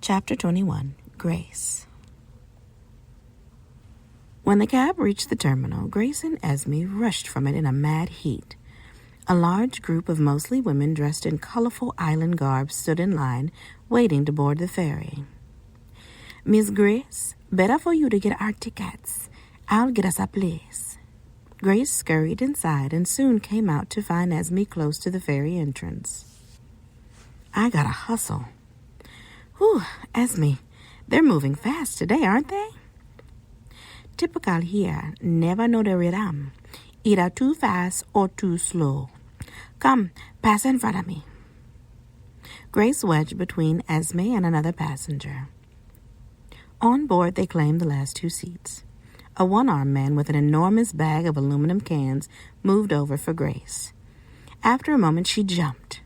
Chapter 21, Grace. When the cab reached the terminal, Grace and Esme rushed from it in a mad heat. A large group of mostly women dressed in colorful island garb stood in line, waiting to board the ferry. "Miss Grace, better for you to get our tickets. I'll get us a place." Grace scurried inside and soon came out to find Esme close to the ferry entrance. "I gotta hustle." "Whew, Esme, they're moving fast today, aren't they?" "Typical here, never know the rhythm. Either too fast or too slow. Come, pass in front of me." Grace wedged between Esme and another passenger. On board, they claimed the last two seats. A one-armed man with an enormous bag of aluminum cans moved over for Grace. After a moment, she jumped.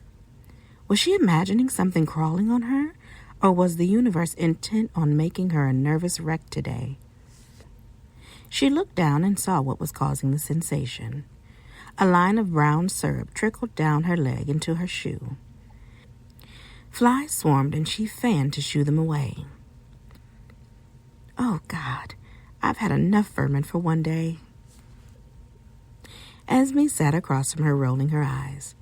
Was she imagining something crawling on her, or was the universe intent on making her a nervous wreck today? She looked down and saw what was causing the sensation. A line of brown syrup trickled down her leg into her shoe. Flies swarmed and she fanned to shoo them away. "Oh, God, I've had enough vermin for one day." Esme sat across from her, rolling her eyes.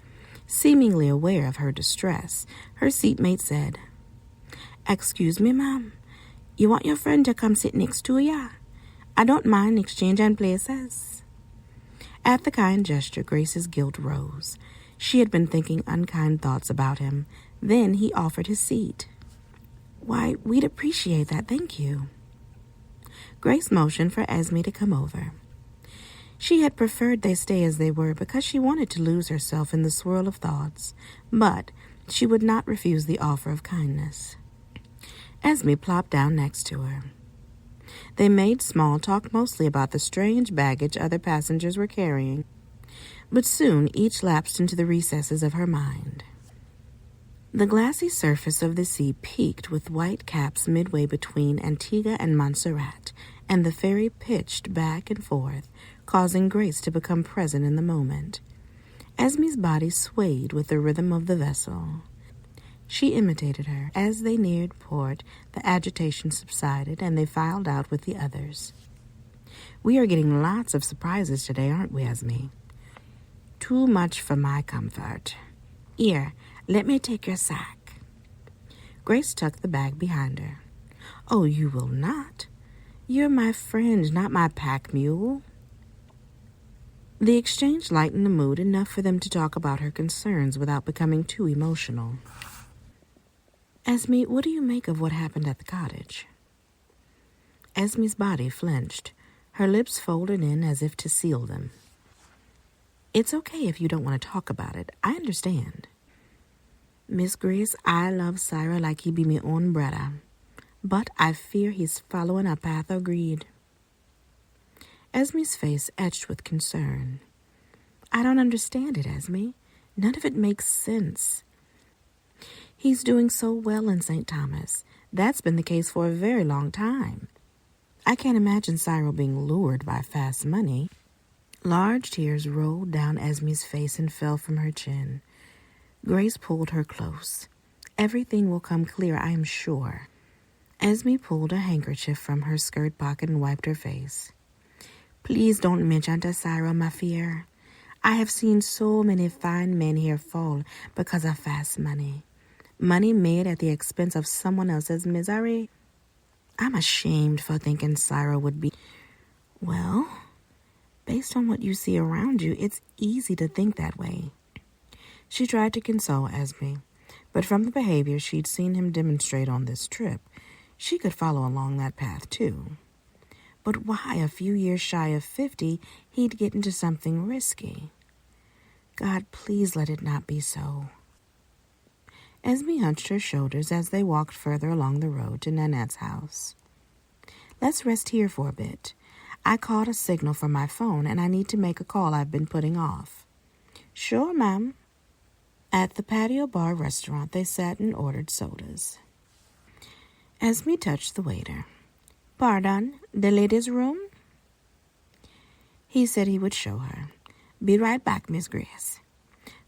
Seemingly aware of her distress, her seatmate said, "Excuse me, ma'am. You want your friend to come sit next to ya? I don't mind exchanging places." At the kind gesture, Grace's guilt rose. She had been thinking unkind thoughts about him. Then he offered his seat. "Why, we'd appreciate that, thank you." Grace motioned for Esme to come over. She had preferred they stay as they were because she wanted to lose herself in the swirl of thoughts, but she would not refuse the offer of kindness. Esme plopped down next to her. They made small talk mostly about the strange baggage other passengers were carrying, but soon each lapsed into the recesses of her mind. The glassy surface of the sea peaked with white caps midway between Antigua and Montserrat, and the ferry pitched back and forth, causing Grace to become present in the moment. Esme's body swayed with the rhythm of the vessel. She imitated her. As they neared port, the agitation subsided, and they filed out with the others. "We are getting lots of surprises today, aren't we, Esme?" "Too much for my comfort. Here, let me take your sack." Grace tucked the bag behind her. "Oh, you will not. You're my friend, not my pack mule." The exchange lightened the mood enough for them to talk about her concerns without becoming too emotional. "Esme, what do you make of what happened at the cottage?" Esme's body flinched, her lips folded in as if to seal them. "It's okay if you don't want to talk about it. I understand." "Miss Grace, I love Cyril like he be me own brother, but I fear he's following a path of greed." Esme's face etched with concern. "I don't understand it, Esme. None of it makes sense. He's doing so well in St. Thomas. That's been the case for a very long time. I can't imagine Cyril being lured by fast money." Large tears rolled down Esme's face and fell from her chin. Grace pulled her close. "Everything will come clear, I am sure." Esme pulled a handkerchief from her skirt pocket and wiped her face. "Please don't mention to Cyril my fear. I have seen so many fine men here fall because of fast money. Money made at the expense of someone else's misery. I'm ashamed for thinking Cyril would be... Well, based on what you see around you, it's easy to think that way." She tried to console Esme, but from the behavior she'd seen him demonstrate on this trip, she could follow along that path too. But why, a few years shy of 50, he'd get into something risky? God, please let it not be so. Esme hunched her shoulders as they walked further along the road to Nanette's house. "Let's rest here for a bit. I caught a signal from my phone, and I need to make a call I've been putting off." "Sure, ma'am." At the patio bar restaurant, they sat and ordered sodas. Esme touched the waiter. "Pardon, the ladies' room?" He said he would show her. "Be right back, Miss Grace."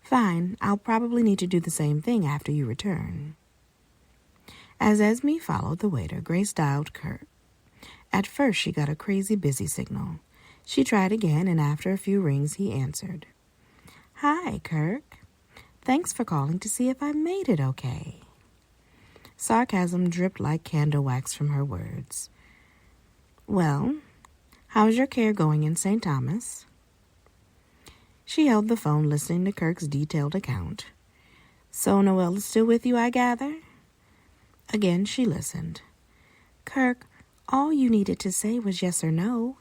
"Fine, I'll probably need to do the same thing after you return." As Esme followed the waiter, Grace dialed Kirk. At first, she got a crazy busy signal. She tried again, and after a few rings, he answered. Hi, Kirk. Thanks for calling to see if I made it okay. Sarcasm dripped like candle wax from her words. Well, how's your care going in St. Thomas? She held the phone, listening to Kirk's detailed account. So Noelle is still with you, I gather? Again, she listened. Kirk, all you needed to say was yes or no.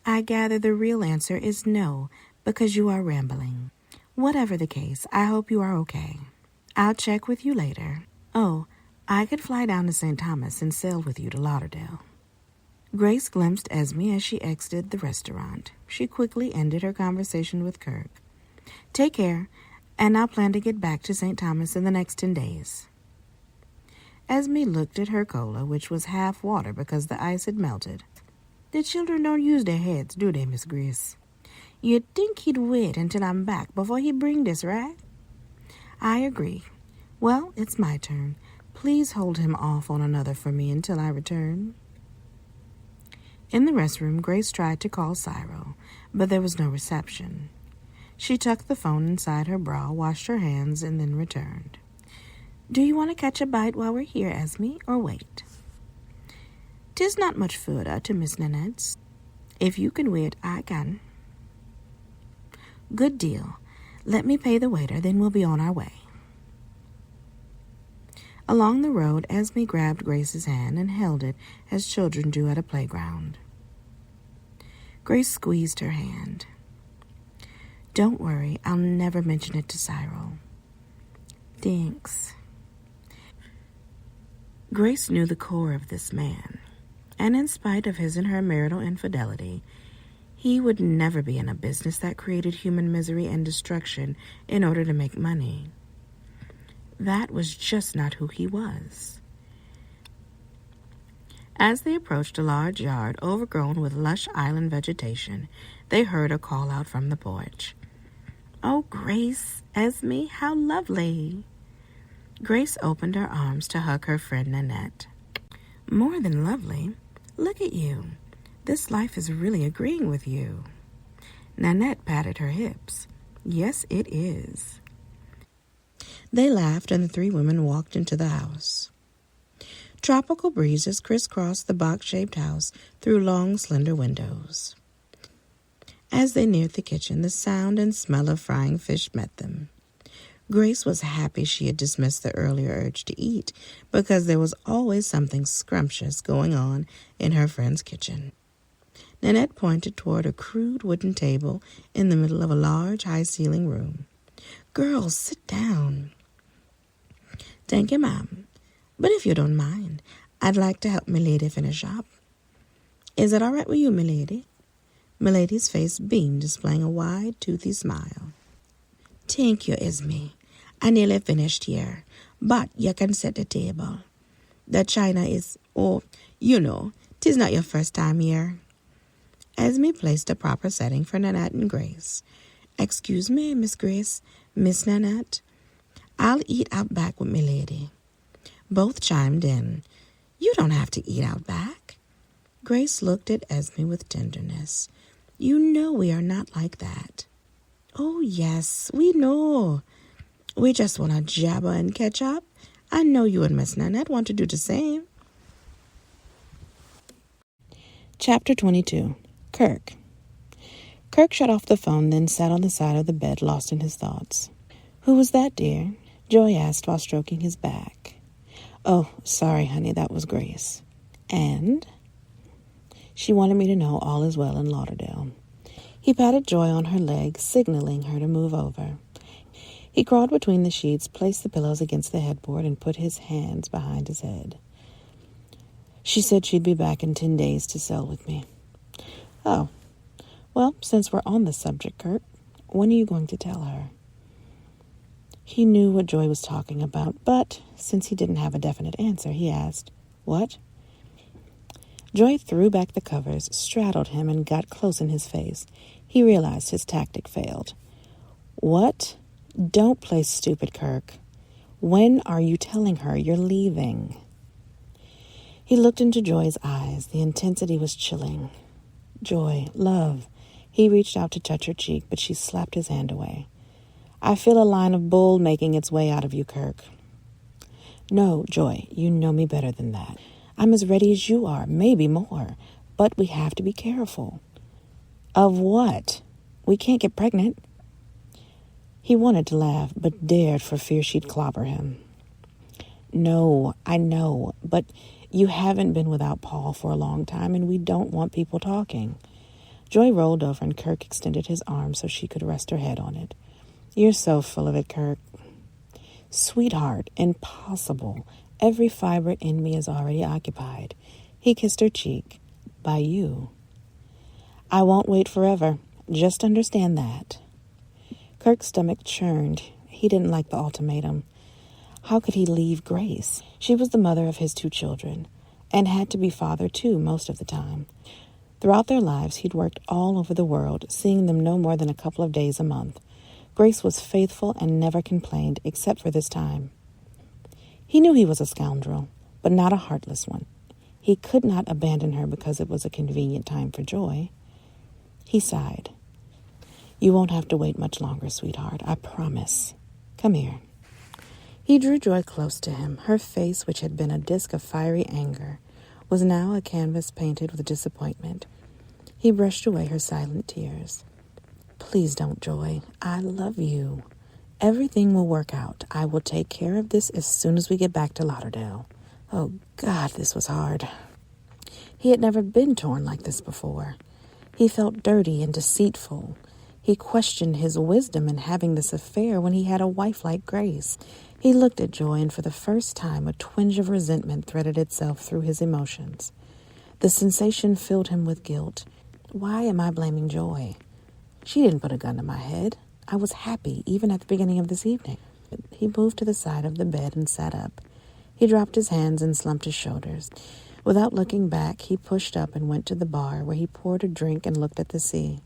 I gather the real answer is no, because you are rambling. Whatever the case, I hope you are okay. I'll check with you later. Oh, I could fly down to St. Thomas and sail with you to Lauderdale. Grace glimpsed Esme as she exited the restaurant. She quickly ended her conversation with Kirk. Take care, and I'll plan to get back to St. Thomas in the next 10 days. Esme looked at her cola, which was half water because the ice had melted. The children don't use their heads, do they, Miss Grace? You'd think he'd wait until I'm back before he bring this, right? I agree. Well, it's my turn. Please hold him off on another for me until I return. In the restroom, Grace tried to call Cyril, but there was no reception. She tucked the phone inside her bra, washed her hands, and then returned. Do you want to catch a bite while we're here, Esme, or wait? 'Tis not much further to Miss Nanette's. If you can wait, I can. Good deal. Let me pay the waiter, then we'll be on our way. Along the road, Esme grabbed Grace's hand and held it as children do at a playground. Grace squeezed her hand. Don't worry, I'll never mention it to Cyril. Thanks. Grace knew the core of this man, and in spite of his and her marital infidelity, he would never be in a business that created human misery and destruction in order to make money. That was just not who he was. As they approached a large yard overgrown with lush island vegetation, they heard a call out from the porch. Oh, Grace, Esme, how lovely. Grace opened her arms to hug her friend Nanette. More than lovely. Look at you. This life is really agreeing with you. Nanette patted her hips. Yes, it is. They laughed, and the three women walked into the house. Tropical breezes crisscrossed the box-shaped house through long, slender windows. As they neared the kitchen, the sound and smell of frying fish met them. Grace was happy she had dismissed the earlier urge to eat, because there was always something scrumptious going on in her friend's kitchen. Nanette pointed toward a crude wooden table in the middle of a large, high-ceiling room. Girls, sit down. Thank you, ma'am. But if you don't mind, I'd like to help milady finish up. Is it all right with you, milady? Milady's face beamed, displaying a wide, toothy smile. Thank you, Esme. I nearly finished here, but you can set the table. The china is, you know, 'tis not your first time here. Esme placed a proper setting for Nanette and Grace. Excuse me, Miss Grace, Miss Nanette. I'll eat out back with milady. Both chimed in. You don't have to eat out back. Grace looked at Esme with tenderness. You know we are not like that. Oh, yes, we know. We just want to jabber and catch up. I know you and Miss Nanette want to do the same. Chapter 22. Kirk. Kirk shut off the phone, then sat on the side of the bed, lost in his thoughts. Who was that, dear? Joy asked while stroking his back. Oh, sorry, honey, that was Grace. And? She wanted me to know all is well in Lauderdale. He patted Joy on her leg, signaling her to move over. He crawled between the sheets, placed the pillows against the headboard, and put his hands behind his head. She said she'd be back in 10 days to sail with me. Oh, well, since we're on the subject, Kirk, when are you going to tell her? He knew what Joy was talking about, but since he didn't have a definite answer, he asked, What? Joy threw back the covers, straddled him, and got close in his face. He realized his tactic failed. What? Don't play stupid, Kirk. When are you telling her you're leaving? He looked into Joy's eyes. The intensity was chilling. Joy, love. He reached out to touch her cheek, but she slapped his hand away. I feel a line of bull making its way out of you, Kirk. No, Joy, you know me better than that. I'm as ready as you are, maybe more. But we have to be careful. Of what? We can't get pregnant. He wanted to laugh, but dared for fear she'd clobber him. No, I know, but you haven't been without Paul for a long time, and we don't want people talking. Joy rolled over, and Kirk extended his arm so she could rest her head on it. You're so full of it, Kirk. Sweetheart, impossible. Every fiber in me is already occupied. He kissed her cheek. By you. I won't wait forever. Just understand that. Kirk's stomach churned. He didn't like the ultimatum. How could he leave Grace? She was the mother of his 2 children, and had to be father too most of the time. Throughout their lives, he'd worked all over the world, seeing them no more than a couple of days a month. Grace was faithful and never complained, except for this time. He knew he was a scoundrel, but not a heartless one. He could not abandon her because it was a convenient time for Joy. He sighed. You won't have to wait much longer, sweetheart, I promise. Come here. He drew Joy close to him. Her face, which had been a disk of fiery anger, was now a canvas painted with disappointment. He brushed away her silent tears. Please don't, Joy. I love you. Everything will work out. I will take care of this as soon as we get back to Lauderdale. Oh, God, this was hard. He had never been torn like this before. He felt dirty and deceitful. He questioned his wisdom in having this affair when he had a wife like Grace. He looked at Joy, and for the first time a twinge of resentment threaded itself through his emotions. The sensation filled him with guilt. Why am I blaming Joy? She didn't put a gun to my head. I was happy, even at the beginning of this evening. He moved to the side of the bed and sat up. He dropped his hands and slumped his shoulders. Without looking back, he pushed up and went to the bar, where he poured a drink and looked at the sea.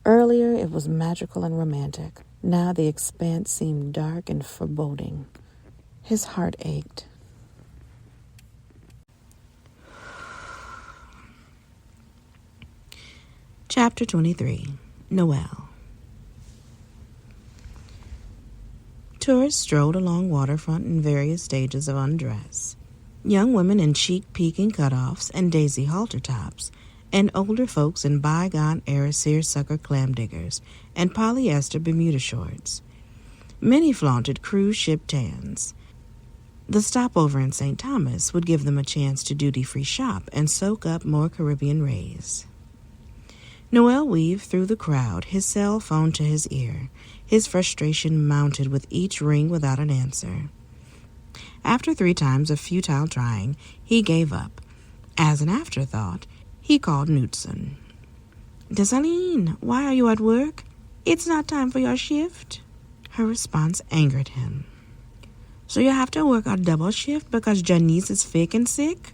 Earlier, it was magical and romantic. Now the expanse seemed dark and foreboding. His heart ached. Chapter 23. Noel. Tourists strolled along waterfront in various stages of undress. Young women in chic peaking cutoffs and daisy halter tops, and older folks in bygone-era seersucker clam diggers and polyester Bermuda shorts. Many flaunted cruise ship tans. The stopover in St. Thomas would give them a chance to duty-free shop and soak up more Caribbean rays. Noel weaved through the crowd, his cell phone to his ear, his frustration mounted with each ring without an answer. After 3 times of futile trying, he gave up. As an afterthought, he called Knutson. Desaline, why are you at work? It's not time for your shift. Her response angered him. So you have to work a double shift because Janice is fake and sick?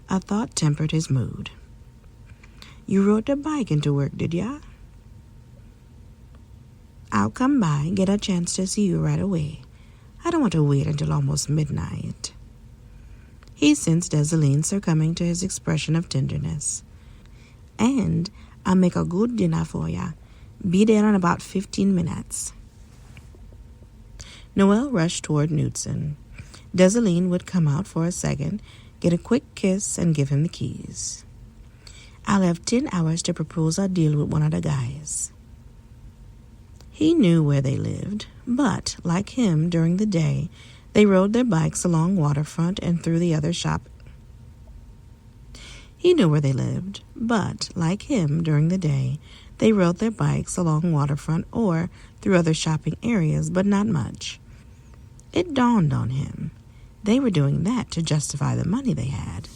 A thought tempered his mood. You rode the bike into work, did ya? I'll come by and get a chance to see you right away. I don't want to wait until almost midnight. He sensed Desaline succumbing to his expression of tenderness. And I'll make a good dinner for ya. Be there in about 15 minutes. Noel rushed toward Knutson. Desaline would come out for a second, get a quick kiss, and give him the keys. I'll have 10 hours to propose a deal with one of the guys. He knew where they lived, but, like him, during the day, they rode their bikes along waterfront and through the other shop. He knew where they lived, but, like him, during the day, they rode their bikes along waterfront or through other shopping areas, but not much. It dawned on him. They were doing that to justify the money they had.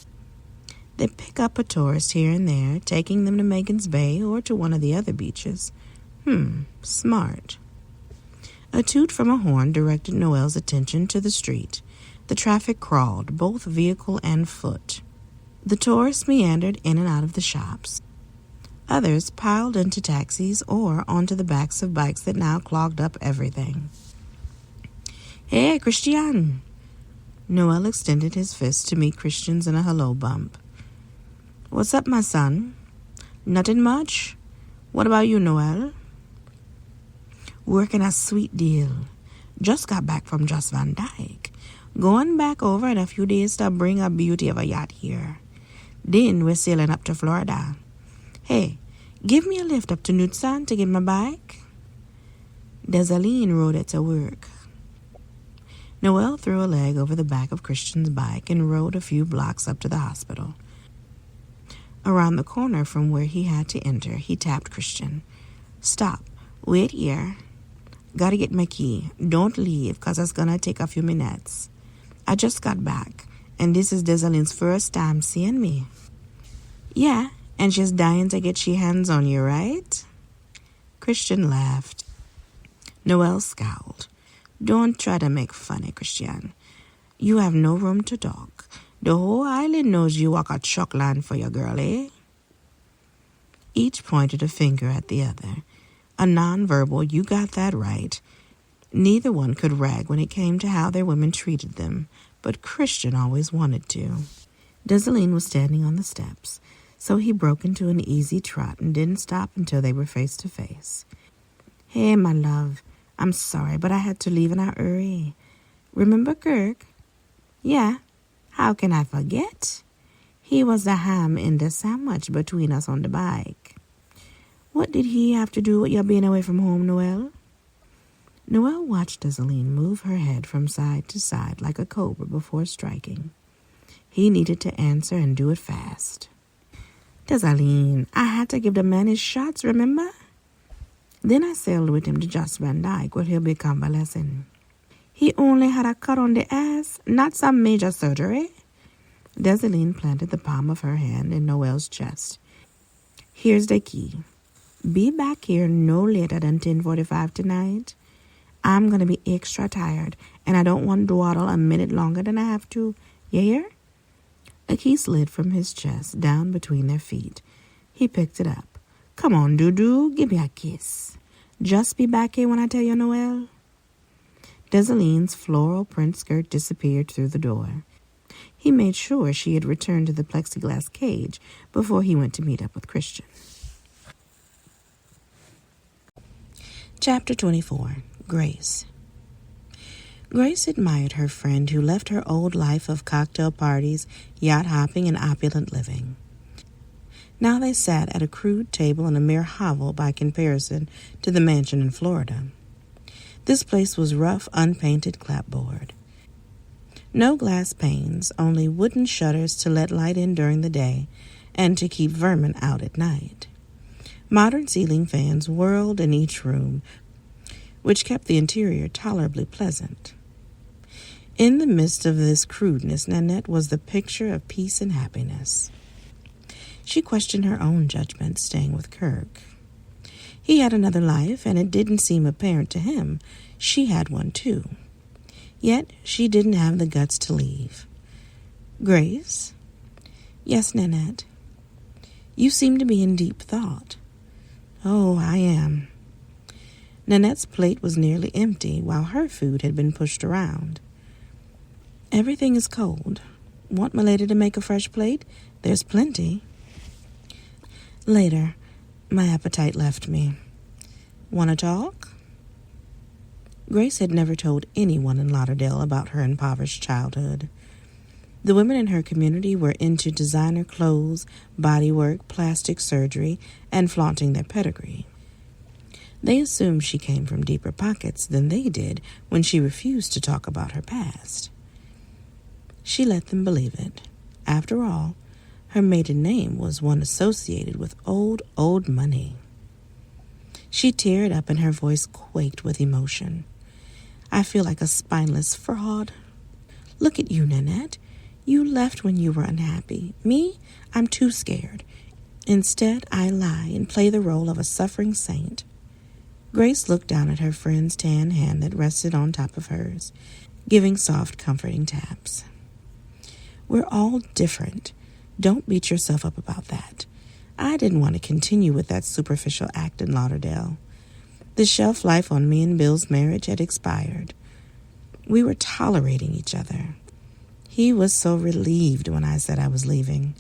They'd pick up a tourist here and there, taking them to Megan's Bay or to one of the other beaches. Smart. A toot from a horn directed Noel's attention to the street. The traffic crawled, both vehicle and foot. The tourists meandered in and out of the shops. Others piled into taxis or onto the backs of bikes that now clogged up everything. Hey, Christian! Noel extended his fist to meet Christian's in a hello bump. "What's up, my son?" "Nothing much. What about you, Noel?" "Working a sweet deal. Just got back from Jost Van Dyke. Going back over in a few days to bring a beauty of a yacht here. Then we're sailing up to Florida. Hey, give me a lift up to Knutson to get my bike." Desaline rode it to work. Noel threw a leg over the back of Christian's bike and rode a few blocks up to the hospital. Around the corner from where he had to enter, he tapped Christian. "Stop. Wait here. Gotta get my key. Don't leave, 'cause it's gonna take a few minutes. I just got back, and this is Desaline's first time seeing me." "Yeah, and she's dying to get she hands on you, right?" Christian laughed. Noel scowled. "Don't try to make funny, Christian. You have no room to talk. The whole island knows you walk a chalk line for your girl, eh?" Each pointed a finger at the other. A nonverbal, "You got that right." Neither one could rag when it came to how their women treated them, but Christian always wanted to. Desaline was standing on the steps, so he broke into an easy trot and didn't stop until they were face to face. "Hey, my love. I'm sorry, but I had to leave in a hurry. Remember Kirk?" "Yeah. How can I forget? He was the ham in the sandwich between us on the bike." "What did he have to do with your being away from home, Noel?" Noel watched Desaline move her head from side to side like a cobra before striking. He needed to answer and do it fast. "Desaline, I had to give the man his shots, remember? Then I sailed with him to Jost Van Dyke where he'll be convalescing. He only had a cut on the ass, not some major surgery." Desaline planted the palm of her hand in Noel's chest. "Here's the key. Be back here no later than 10:45 tonight. I'm going to be extra tired, and I don't want to dawdle a minute longer than I have to. You hear?" A key slid from his chest down between their feet. He picked it up. "Come on, Doo-Doo, give me a kiss. Just be back here when I tell you, Noel." Desaline's floral print skirt disappeared through the door. He made sure she had returned to the plexiglass cage before he went to meet up with Christian. Chapter 24. Grace. Grace admired her friend who left her old life of cocktail parties, yacht hopping, and opulent living. Now they sat at a crude table in a mere hovel by comparison to the mansion in Florida. This place was rough, unpainted clapboard. No glass panes, only wooden shutters to let light in during the day and to keep vermin out at night. Modern ceiling fans whirled in each room, which kept the interior tolerably pleasant. In the midst of this crudeness, Nanette was the picture of peace and happiness. She questioned her own judgment staying with Kirk. He had another life, and it didn't seem apparent to him she had one too. Yet she didn't have the guts to leave. "Grace?" "Yes, Nanette." "You seem to be in deep thought." "Oh, I am." Nanette's plate was nearly empty, while her food had been pushed around. "Everything is cold. Want my lady to make a fresh plate? There's plenty." "Later. My appetite left me. Want to talk?" Grace had never told anyone in Lauderdale about her impoverished childhood. The women in her community were into designer clothes, bodywork, plastic surgery, and flaunting their pedigree. They assumed she came from deeper pockets than they did when she refused to talk about her past. She let them believe it. After all, her maiden name was one associated with old money. She teared up and her voice quaked with emotion. "I feel like a spineless fraud. Look at you, Nanette. You left when you were unhappy. Me, I'm too scared. Instead, I lie and play the role of a suffering saint." Grace looked down at her friend's tan hand that rested on top of hers, giving soft, comforting taps. "We're all different. Don't beat yourself up about that. I didn't want to continue with that superficial act in Lauderdale. The shelf life on me and Bill's marriage had expired. We were tolerating each other. He was so relieved when I said I was leaving,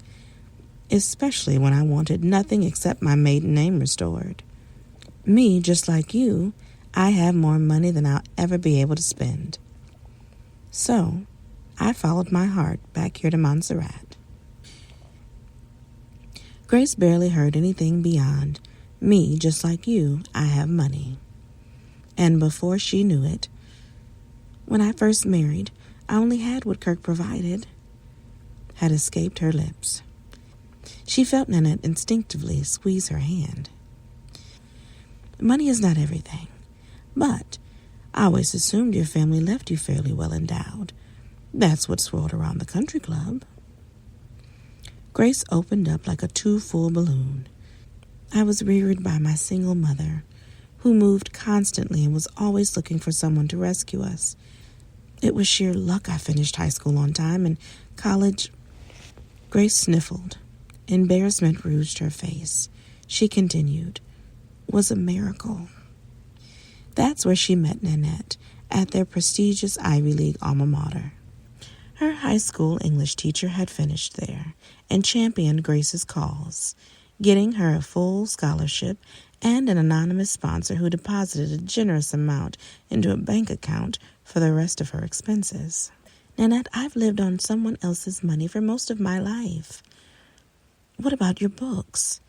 especially when I wanted nothing except my maiden name restored. Me, just like you, I have more money than I'll ever be able to spend. So, I followed my heart back here to Montserrat. Grace barely heard anything beyond, me, just like you, I have money. And before she knew it, when I first married, I only had what Kirk provided, had escaped her lips. She felt Nanette instinctively squeeze her hand. Money is not everything, but I always assumed your family left you fairly well endowed. That's what swirled around the country club. Grace opened up like a too-full balloon. I was reared by my single mother, who moved constantly and was always looking for someone to rescue us. It was sheer luck I finished high school on time, and college... Grace sniffled. Embarrassment rouged her face. She continued, was a miracle. That's where she met Nanette, at their prestigious Ivy League alma mater. Her high school English teacher had finished there and championed Grace's cause, getting her a full scholarship and an anonymous sponsor who deposited a generous amount into a bank account for the rest of her expenses. Nanette, I've lived on someone else's money for most of my life. What about your books?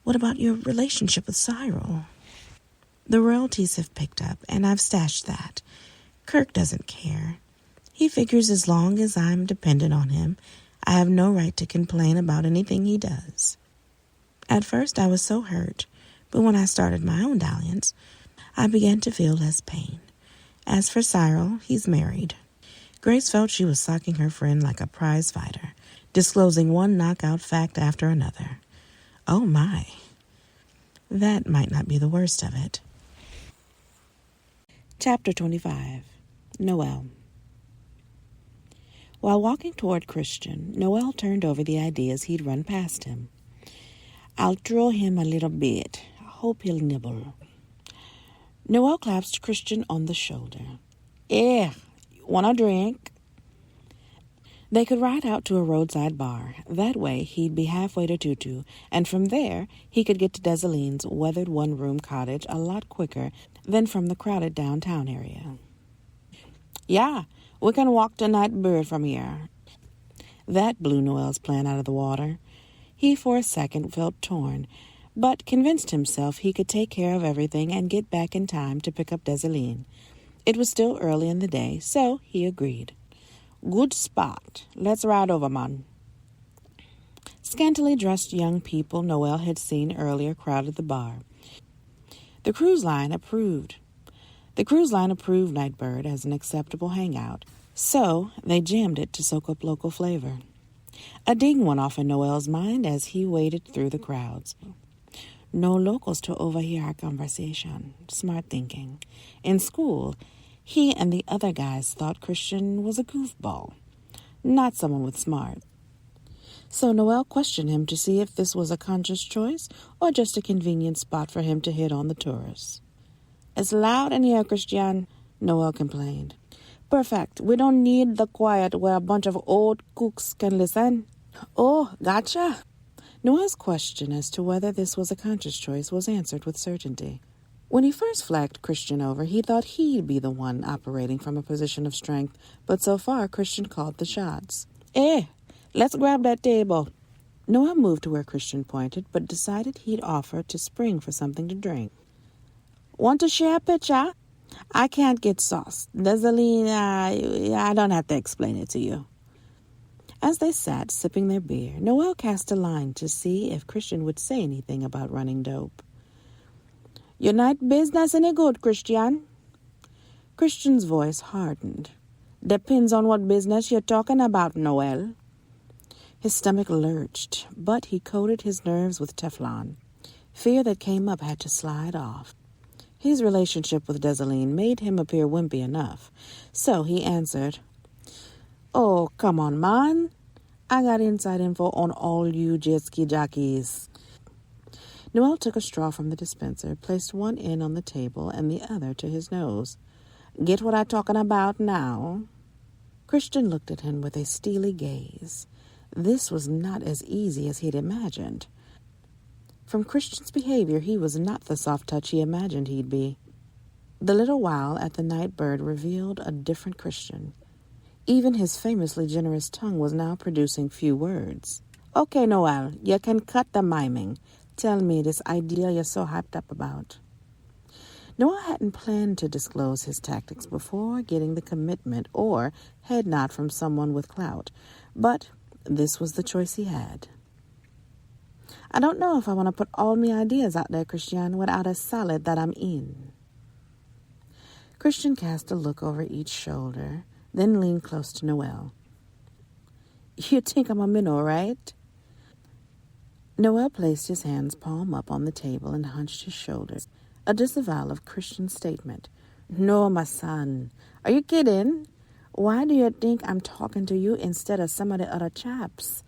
What about your relationship with Cyril? The royalties have picked up, and I've stashed that. Kirk doesn't care. He figures as long as I'm dependent on him, I have no right to complain about anything he does. At first, I was so hurt, but when I started my own dalliance, I began to feel less pain. As for Cyril, he's married. Grace felt she was socking her friend like a prize fighter, disclosing one knockout fact after another. Oh my. That might not be the worst of it. Chapter 25. Noel. While walking toward Christian, Noel turned over the ideas he'd run past him. I'll throw him a little bit. I hope he'll nibble. Noel clapped Christian on the shoulder. Want a drink? They could ride out to a roadside bar. That way, he'd be halfway to Tutu, and from there, he could get to Desaline's weathered one-room cottage a lot quicker than from the crowded downtown area. Yeah, we can walk to Nightbird from here. That blew Noel's plan out of the water. He, for a second, felt torn, but convinced himself he could take care of everything and get back in time to pick up Desaline. It was still early in the day, so he agreed. Good spot. Let's ride over, man. Scantily dressed young people Noel had seen earlier crowded the bar. The cruise line approved Nightbird as an acceptable hangout, so they jammed it to soak up local flavor. A ding went off in Noel's mind as he waded through the crowds. No locals to overhear our conversation. Smart thinking. In school, he and the other guys thought Christian was a goofball, not someone with smart. So Noel questioned him to see if this was a conscious choice or just a convenient spot for him to hit on the tourists. It's loud in here, Christian, Noel complained. Perfect. We don't need the quiet where a bunch of old cooks can listen. Oh, gotcha. Noel's question as to whether this was a conscious choice was answered with certainty. When he first flagged Christian over, he thought he'd be the one operating from a position of strength, but so far Christian called the shots. Let's grab that table. Noel moved to where Christian pointed, but decided he'd offer to spring for something to drink. Want to share a pitcher? I can't get sauce. Desaline, I don't have to explain it to you. As they sat, sipping their beer, Noel cast a line to see if Christian would say anything about running dope. Your night business any good, Christian? Christian's voice hardened. Depends on what business you're talking about, Noel. His stomach lurched, but he coated his nerves with Teflon. Fear that came up had to slide off. His relationship with Desaline made him appear wimpy enough, so he answered, Oh, come on, man. I got inside info on all you jet ski jockeys. Noel took a straw from the dispenser, placed one end on the table and the other to his nose. Get what I'm talking about now? Christian looked at him with a steely gaze. This was not as easy as he'd imagined. From Christian's behavior, he was not the soft touch he imagined he'd be. The little while at the Night Bird revealed a different Christian. Even his famously generous tongue was now producing few words. "Okay, Noel, you can cut the miming. Tell me this idea you're so hyped up about." Noel hadn't planned to disclose his tactics before getting the commitment or head nod from someone with clout, but this was the choice he had. "I don't know if I want to put all my ideas out there, Christian, without a solid that I'm in." Christian cast a look over each shoulder, then leaned close to Noel. "You think I'm a minnow, right?" Noel placed his hands palm up on the table and hunched his shoulders, a disavowal of Christian's statement. "No, my son. Are you kidding? Why do you think I'm talking to you instead of some of the other chaps?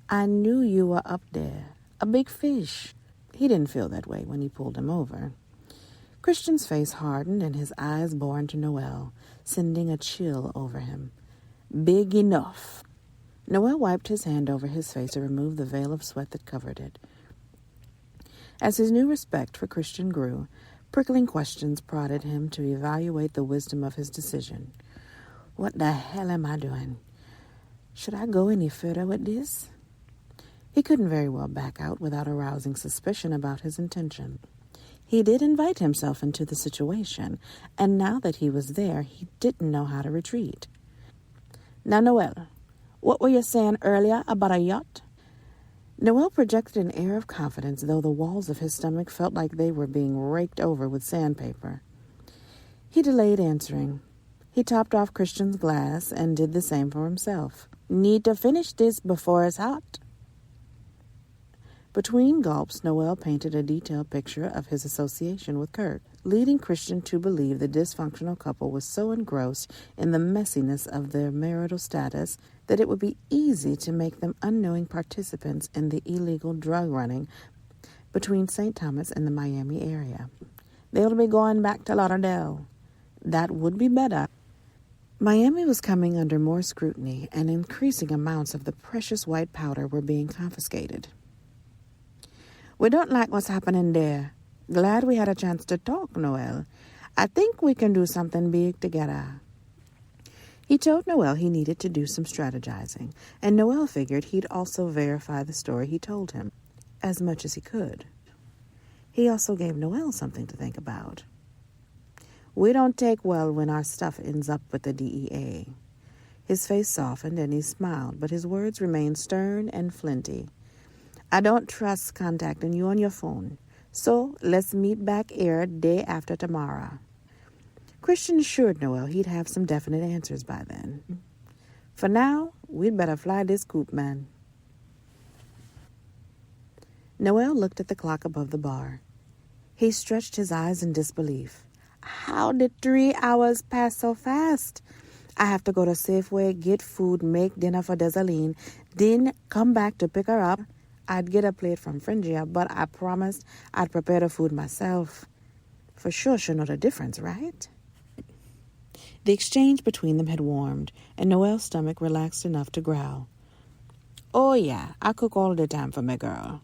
I knew you were up there. A big fish." He didn't feel that way when he pulled him over. Christian's face hardened and his eyes bore into Noel, sending a chill over him. "Big enough." Noel wiped his hand over his face to remove the veil of sweat that covered it. As his new respect for Christian grew, prickling questions prodded him to evaluate the wisdom of his decision. "What the hell am I doing? Should I go any further with this?" He couldn't very well back out without arousing suspicion about his intention. He did invite himself into the situation, and now that he was there, he didn't know how to retreat. "Now, Noel, what were you saying earlier about a yacht?" Noel projected an air of confidence, though the walls of his stomach felt like they were being raked over with sandpaper. He delayed answering. He topped off Christian's glass and did the same for himself. "Need to finish this before it's hot." Between gulps, Noel painted a detailed picture of his association with Kirk, leading Christian to believe the dysfunctional couple was so engrossed in the messiness of their marital status that it would be easy to make them unknowing participants in the illegal drug running between St. Thomas and the Miami area. "They'll be going back to Lauderdale. That would be better." Miami was coming under more scrutiny, and increasing amounts of the precious white powder were being confiscated. "We don't like what's happening there. Glad we had a chance to talk, Noel. I think we can do something big together." He told Noel he needed to do some strategizing, and Noel figured he'd also verify the story he told him, as much as he could. He also gave Noel something to think about. "We don't take well when our stuff ends up with the DEA. His face softened and he smiled, but his words remained stern and flinty. "I don't trust contacting you on your phone, so let's meet back here day after tomorrow." Christian assured Noel he'd have some definite answers by then. "For now, we'd better fly this coop, man." Noel looked at the clock above the bar. He stretched his eyes in disbelief. "How did 3 hours pass so fast? I have to go to Safeway, get food, make dinner for Desaline, then come back to pick her up. I'd get a plate from Phrygia, but I promised I'd prepare the food myself. For sure she'll know the difference, right?" The exchange between them had warmed, and Noel's stomach relaxed enough to growl. "Oh, yeah, I cook all the time for my girl."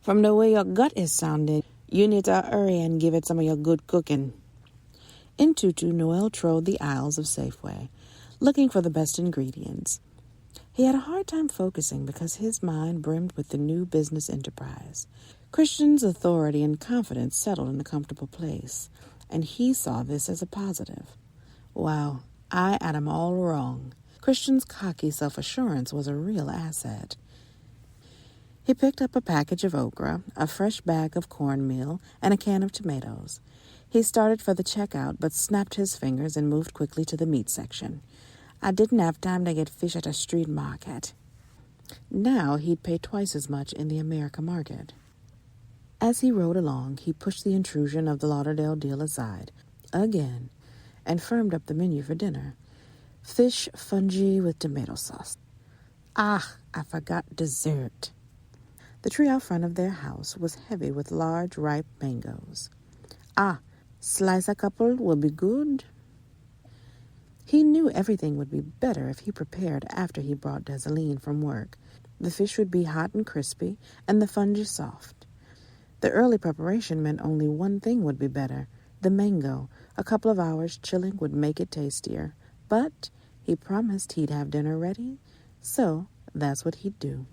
"From the way your gut is sounding, you need to hurry and give it some of your good cooking." In Tutu, Noel trod the aisles of Safeway, looking for the best ingredients. He had a hard time focusing because his mind brimmed with the new business enterprise. Christian's authority and confidence settled in a comfortable place, and he saw this as a positive. Wow, I had him all wrong. Christian's cocky self-assurance was a real asset. He picked up a package of okra, a fresh bag of cornmeal, and a can of tomatoes. He started for the checkout, but snapped his fingers and moved quickly to the meat section. "I didn't have time to get fish at a street market." Now he'd pay twice as much in the America market. As he rode along, he pushed the intrusion of the Lauderdale deal aside, again, and firmed up the menu for dinner. Fish fungi with tomato sauce. Ah, I forgot dessert. The tree out front of their house was heavy with large, ripe mangoes. "Ah, slice a couple will be good." He knew everything would be better if he prepared after he brought Desaline from work. The fish would be hot and crispy, and the fungi soft. The early preparation meant only one thing would be better, the mango. A couple of hours chilling would make it tastier. But he promised he'd have dinner ready, so that's what he'd do.